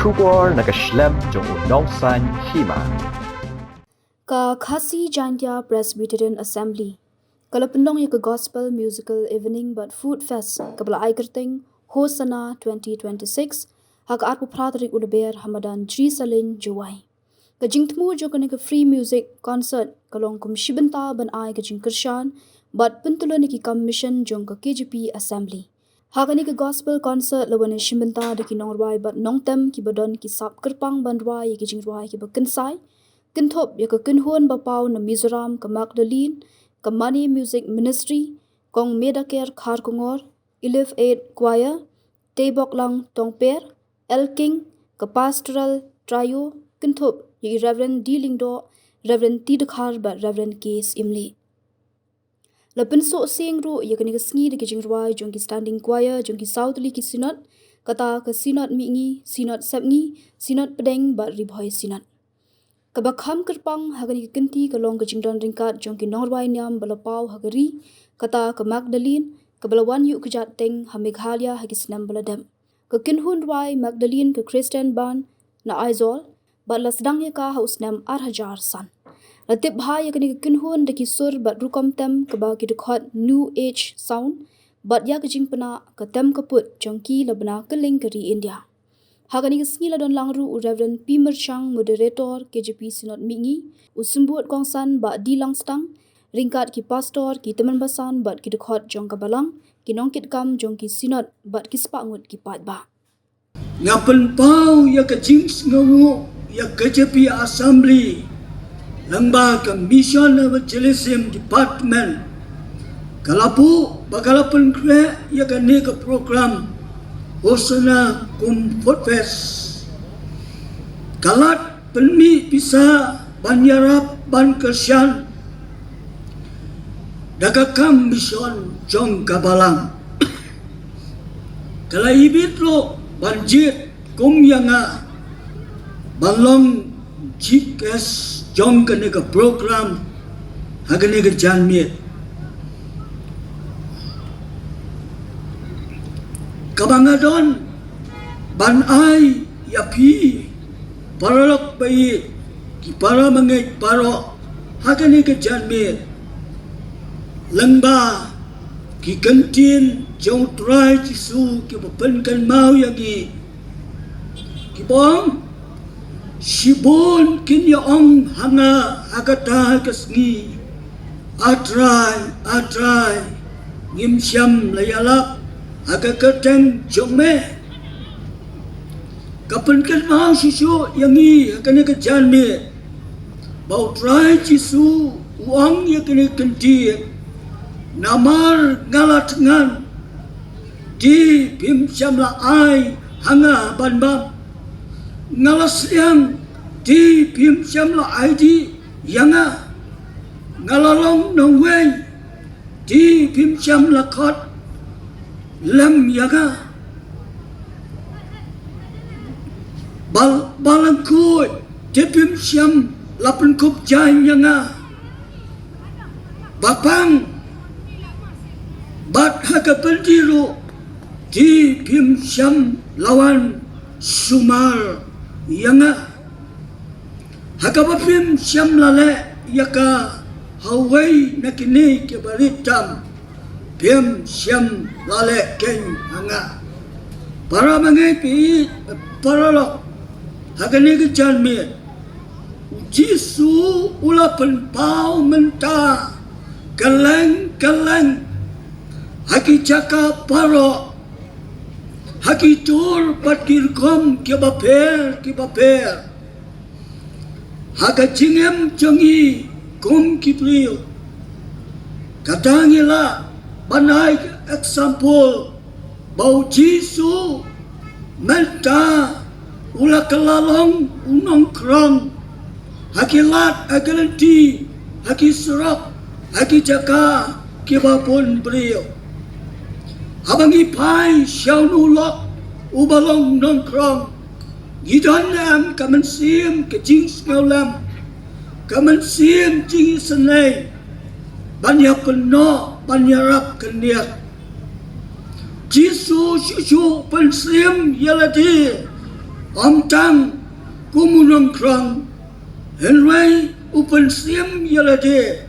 Shubor nakaslem jong unongsan Hima. Ka Khasi Jaintia Presbyterian Assembly. Kalau pendong ya ke Gospel Musical Evening but Foodfest kabla aikerting Hosana 2026 hak arpu pratrik udaber Madan Jrisaleiñ Jowai. Ka jingtmu jo kene ke free music concert kalong kum shibenta ban ai ka jingkershan but pentulo ni ki commission jong ka KGP Assembly. Hakani ke gospel concert lawan shibenta de ki nong Rwai but nongtem ki badon ki sap kerpang ban Rwai ki jing Rwai ki bakensai. Kinthop ya ka Kynhun bapau na Mizoram ka Magdalene ka Money Music Ministry kong Medacare Khar Kongor Elif Aid Choir Tebok Lang Tongper El King ka Pastoral Trio Kinthop ya Reverend Dilingdo Reverend Tidakhar ba Reverend Case Imli la penso sing ru ya kani ka sngi de kijing Rwai jong ki standing choir jong ki southly ki sinot kata ka sinot mingi sinot sapngi sinot pedeng ba ribhoi sinot kabakham kerpang hagani kenti kalong ka jingdon ringkat jong ki Norway niam balapau hagari kata ka Magdalene ka balawan yu kejat teng ha Meghalaya hagi senam baladam ka Kynhun Rwai Magdalene ka Christian ban na Aizol ba lasdang ya ka hausnam 8,000 san latip bha ya kani ka Kynhun de ki sur ba rukom tem ka ba ki dekhot new age sound bat ya ka jingpana ka tem kaput jong ki labna keling kari India Hagani kesngila don langru u Reverend Pynshongshit moderator KGP Sinod Mingi usumbut kongsan ba di langstang ringkat ki pastor ki teman basan bat ki dekhot jong kabalang ki nongkit kam jong ki Sinod bat ki sepangut ki pat ba ngapen pau ya ke jings ngawu ya KGP Assembly lamba ke Mission Evangelism Department kalapu bagalapen kre ya ke ne ke program Hosana kum Foodfest kalat penmi bisa banyarap ban kersian dagakam mission jong kabalang kala ibitlo banjit kum yanga balong jikas jong kene ke program hagane ke janmit kabangadon ban ai yapi paralok bayi ki para mangai paro hakani ke janmit lengba ki kantin jong try jisu ki papenkan mau yagi ki bong shibon kin ya ong hanga agata kasngi atrai ngim syam layalap aga keteng jome kapenkan mau sisu yangi akane ke janme bau try jisu uang ya kene kenti namar ngalat ngan di pim syamla ai hanga banbam ngalas yang di pim syamla ai di yanga ngalalong nongwei di pim syamla khot lam yaga balangkut tepim syam lapan kup jai yanga bapang bat haka pendiru di pim syam lawan sumar yanga haka bapim syam lale yaka hawai nakini ke baritam Pim syam lalek keng hanga para mangai pi para lok hagani ke janmit jisu ulapan pau menta kaleng haki caka paro haki tur patkir kom ke baper haga jingem jongi kom kiplio katangila banai example bau jisu menta ula kelalong unong krong haki lat agalanti haki serap haki jaka kibapun beliau abangi pai syau nulok ubalong nong krong gidan lam kamen sim ke jing sngolam kamen sim jing senai banyak kena banyarap keniat Jisu shushu pensim yaladi Om tang kumunong krang henway upan sim yalade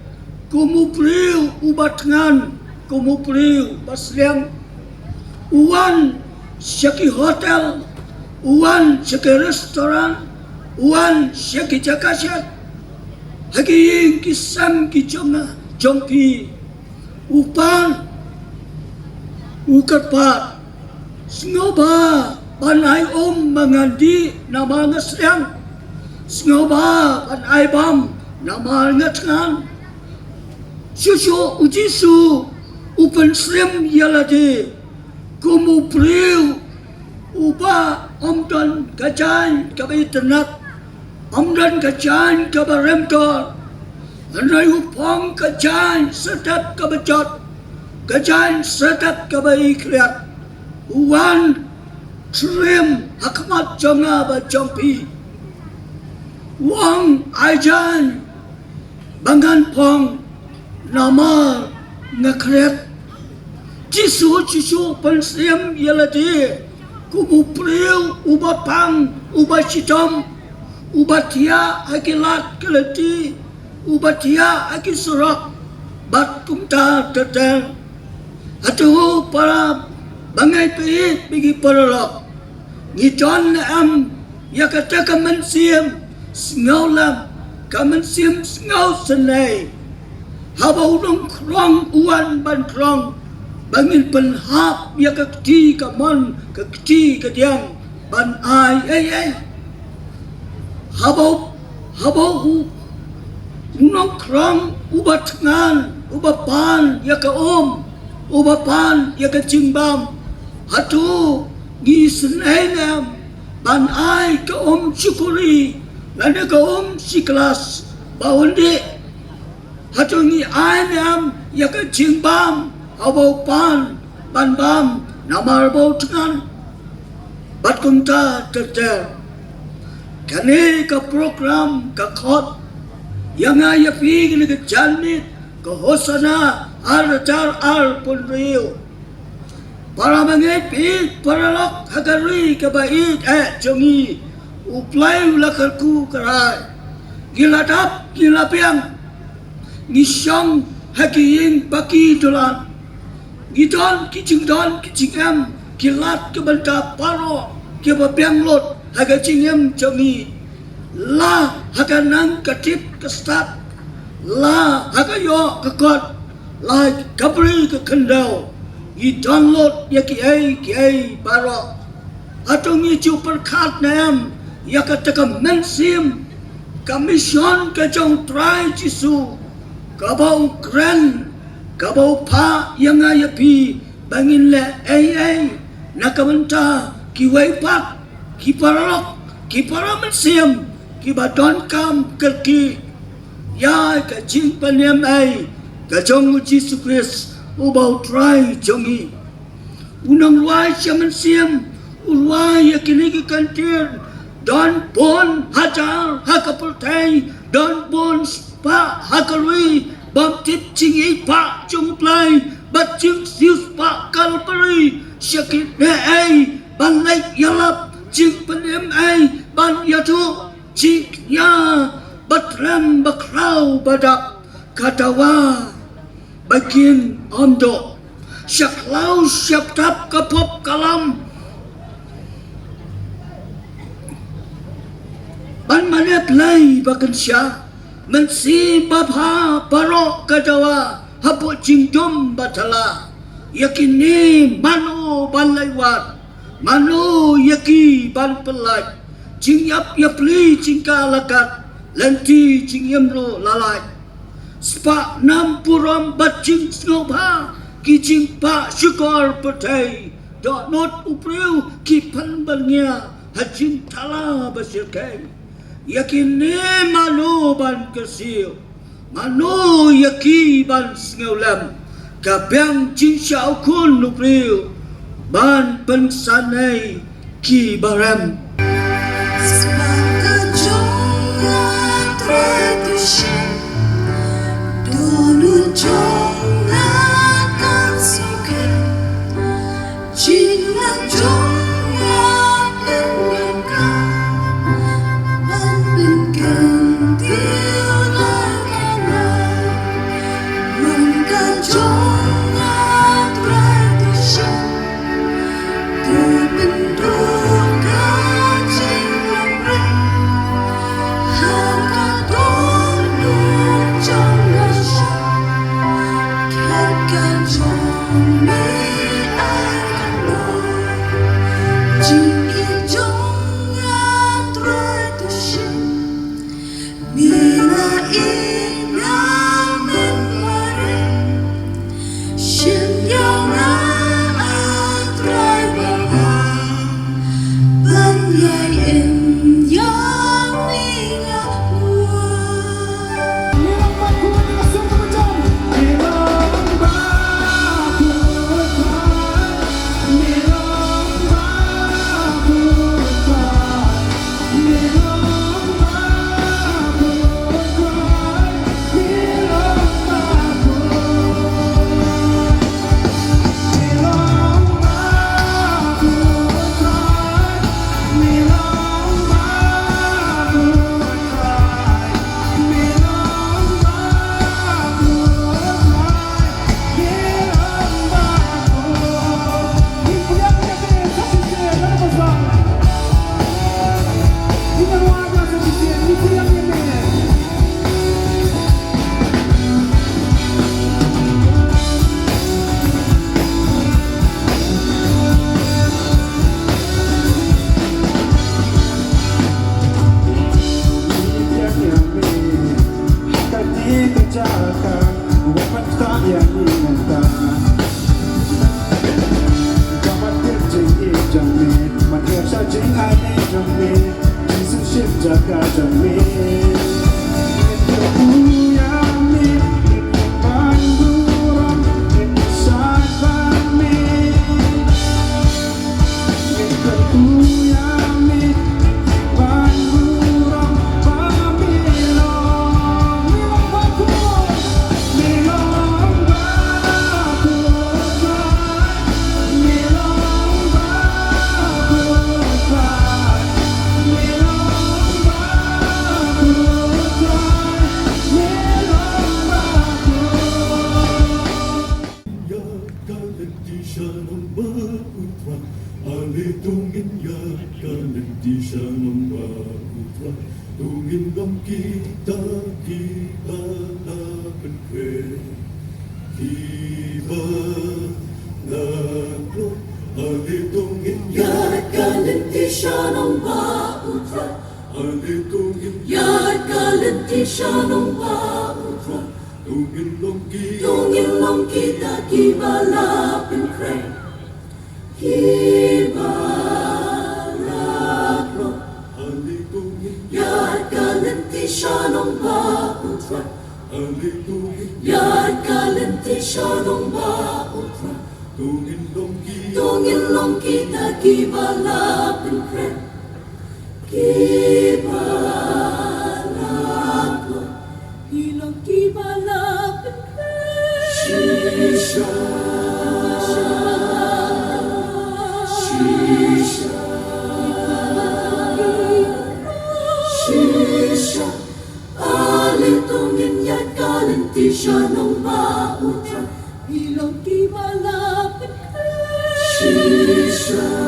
kumupriu ubatngan kumupriu basliang uwan syaki hotel uwan syaki restoran uwan syaki jakashat hagi kisam kijonga jongpi upan ukarpat sengoba panai mangandi nama ngasliang sengoba panai bam nama ngatngan susu ujisu upan slim yalade kumupriu uba omdan kajan kabai tenat omdan kajan kabaremtor andai upong kajan sedap kabajot kajan sedap kabai kriat uwan trim hakmat jonga ba jongpi wang ajan bangan pong nama ngakret jisu pensiem yalade kubupriu ubapang ubachitom ubatia akilat keleti ubatia akisurak bat kumta tetel atu para bangai pihit bigi paralok ngiton am yakata kamensim snaulam kamensim snau senai habau dong krong uan ban krong bangin penhap yakakti kamon kakti kadiang ban ai habau nong krong ubat ngan ubapan yakaom ubapan yakachingbam hatu gi senenam ban ai ka syukuri lana ka siklas bawonde hatu ngi ainam yakachingbam abau pan ban bam namar bau tengan bat kumta tetel kane ka program ka khot yang ay pi ni ka jalnit ka hosana artar al punriu para mangepit paralok hagari kabait jongi uplay lakarku karai giladap gilapiang ngisyong hakiing paki dolan gidon kicingam kilat kebenta paro kebapiang lot hagacingem jongi la haganang katip kestat la hagayo kekot la kabri kekendau i download ya kiai baro atong i super card nam ya kataka mensim commission ka jong try jisu kabau grand kabau pa yang ayapi bangin le ai nakamenta ki waipak ki paralok ki paramensim ki badon kam kerki ya ka jing panem ai ka jong jisu Christ ubau try jongi unang Rwai siaman siam Rwai yakini kantir don bon hajar hakapultai don bon spa hakarui bam tip chingi pa jumplai bat jing sius pa kalpari syakit ne ai ban laik yalap jing penem ai ban yatu jik ya batram bakrau badak katawa bagian ondo syaklau syaptap kapop kalam ban manep lai bakan sya mensi babha parok kadawa hapo jingdom batala yakini manu ban laiwat manu yaki ban pelaj jingyap yapli jingka lakat lenti jingyamlo lalai spa nam puram bacing snobha kijing pa syukor petai dot not upriu ki panbalnya hajin tala basirkai yakin ne manu ban kersiu manu yaki ban sngolam kabyang jing syau kun upriu ban pensanai ki baram Jingan jong ya Shisha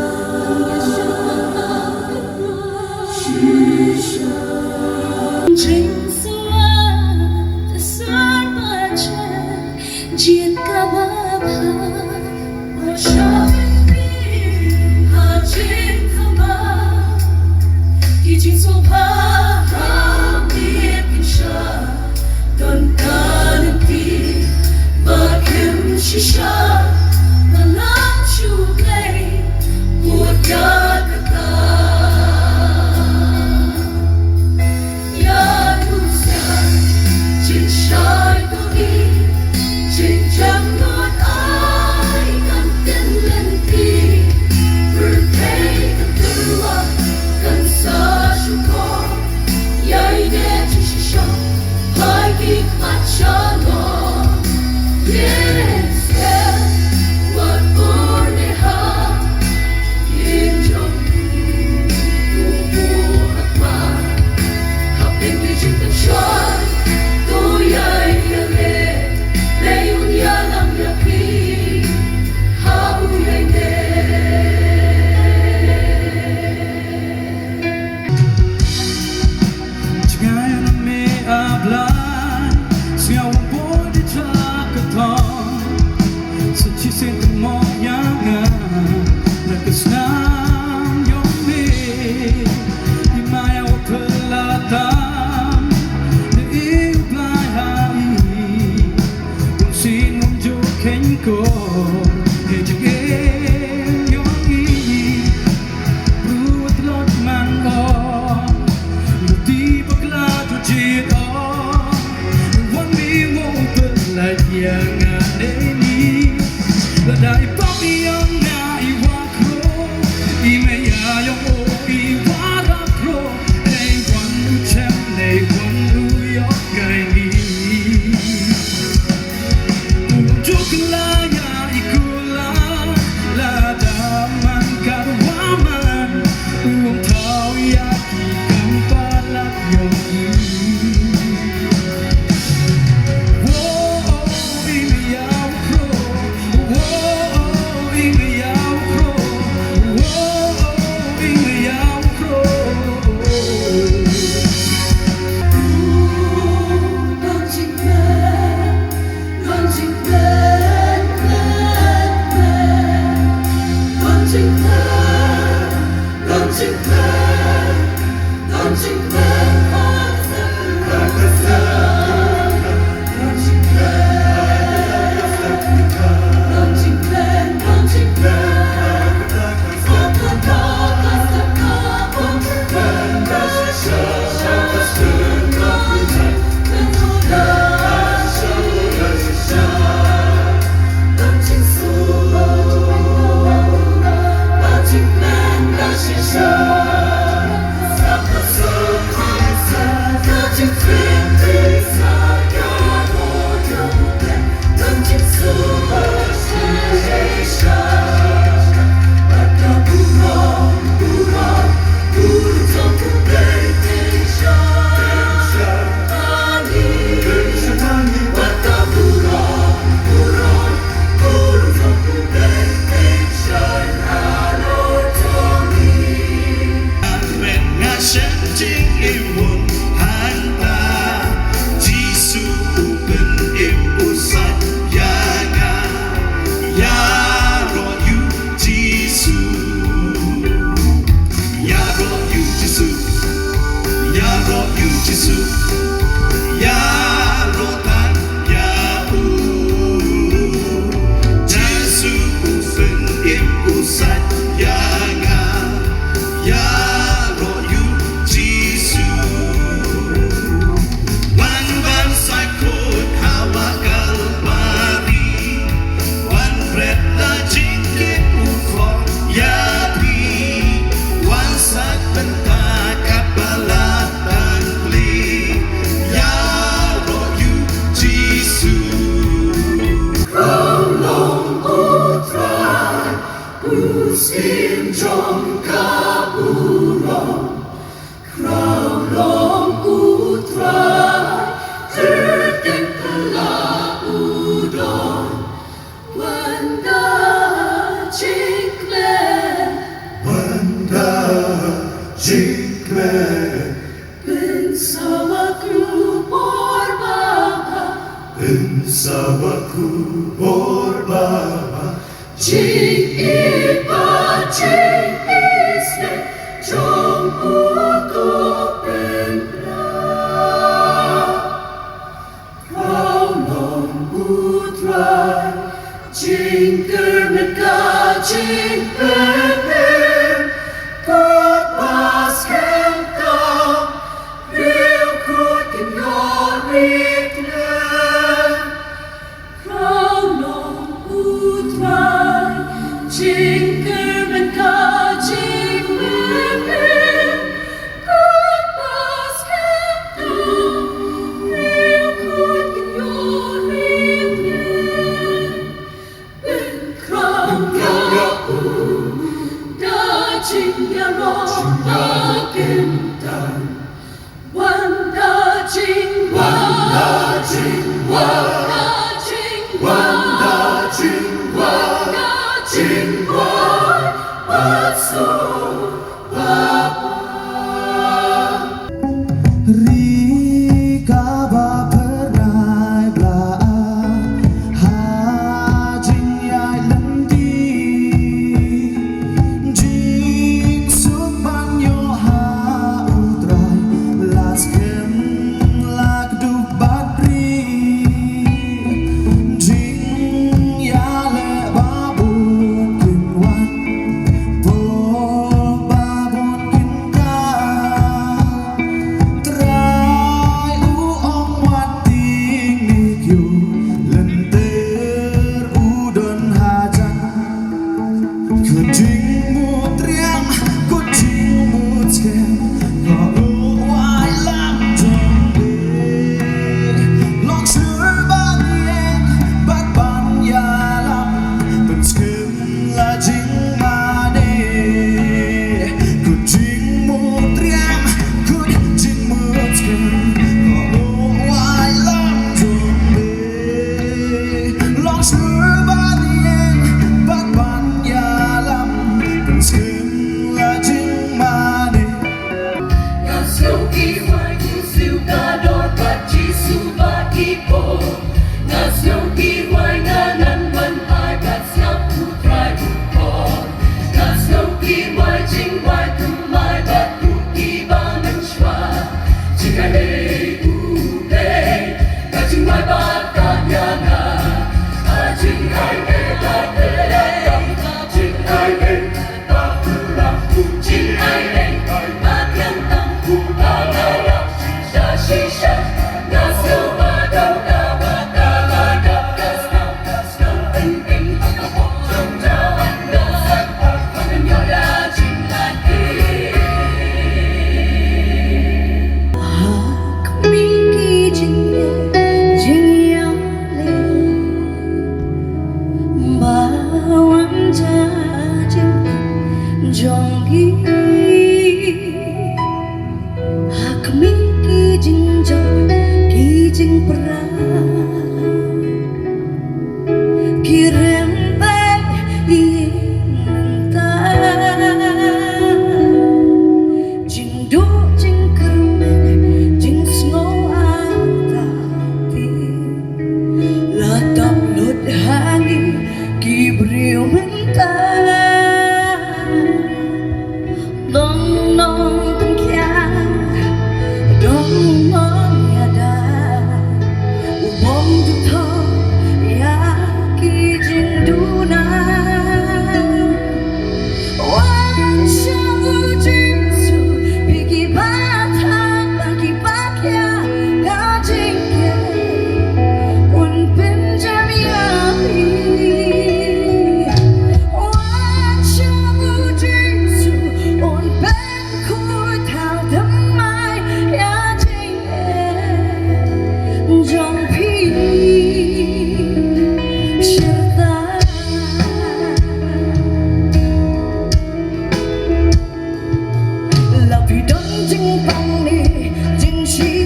金帮你惊喜。